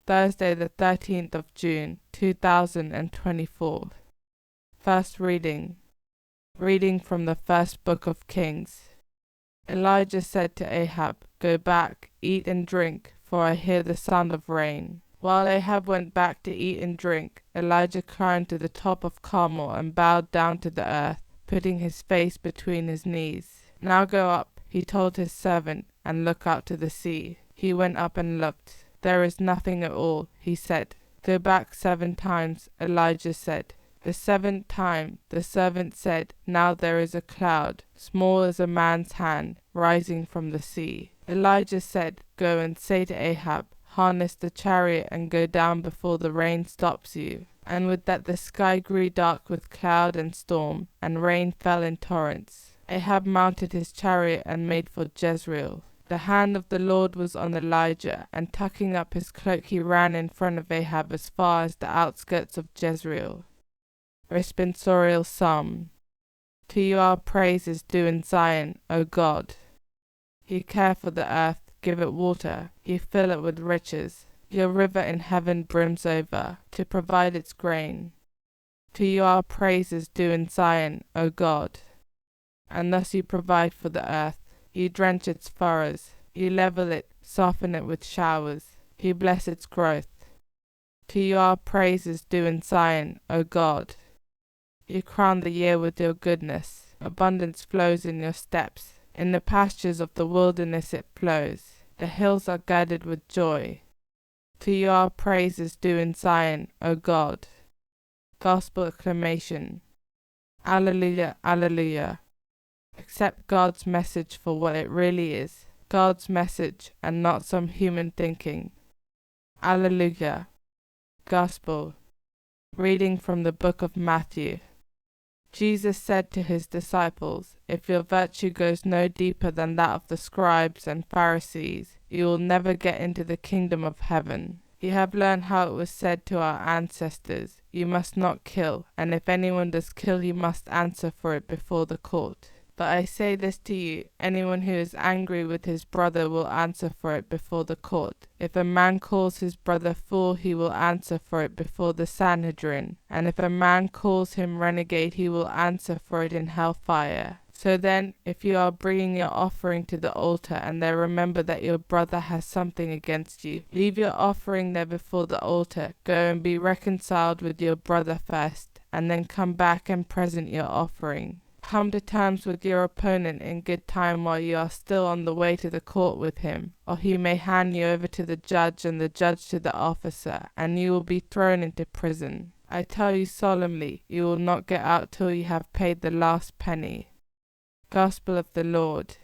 Thursday the 13th of June, 2024. First reading. Reading from the first book of Kings. Elijah said to Ahab, "Go back, eat and drink, for I hear the sound of rain." While Ahab went back to eat and drink, Elijah climbed to the top of Carmel and bowed down to the earth, putting his face between his knees. "Now go up," he told his servant, "and look out to the sea." He went up and looked. "There is nothing at all," he said. "Go back 7 times, Elijah said. The 7th time the servant said, "Now there is a cloud, small as a man's hand, rising from the sea." Elijah said, "Go and say to Ahab, harness the chariot and go down before the rain stops you." And with that the sky grew dark with cloud and storm, and rain fell in torrents. Ahab mounted his chariot and made for Jezreel. The hand of the Lord was on Elijah, and tucking up his cloak he ran in front of Ahab as far as the outskirts of Jezreel. Responsorial Psalm. To you our praise is due in Zion, O God. You care for the earth, give it water, you fill it with riches. Your river in heaven brims over, to provide its grain. To you our praise is due in Zion, O God. And thus you provide for the earth. You drench its furrows, you level it, soften it with showers, you bless its growth. To you our praise is due in Zion, O God. You crown the year with your goodness, abundance flows in your steps, in the pastures of the wilderness it flows, the hills are girded with joy. To you our praise is due in Zion, O God. Gospel acclamation. Alleluia, alleluia. Accept God's message for what it really is, God's message and not some human thinking. Alleluia. Gospel. Reading from the book of Matthew. Jesus said to his disciples, "If your virtue goes no deeper than that of the scribes and Pharisees, you will never get into the kingdom of heaven. You have learned how it was said to our ancestors, 'You must not kill, and if anyone does kill, he must answer for it before the court.' But I say this to you, anyone who is angry with his brother will answer for it before the court. If a man calls his brother fool, he will answer for it before the Sanhedrin. And if a man calls him renegade, he will answer for it in hellfire. So then, if you are bringing your offering to the altar and there remember that your brother has something against you, leave your offering there before the altar, go and be reconciled with your brother first, and then come back and present your offering. Come to terms with your opponent in good time while you are still on the way to the court with him, or he may hand you over to the judge and the judge to the officer, and you will be thrown into prison. I tell you solemnly, you will not get out till you have paid the last penny." Gospel of the Lord.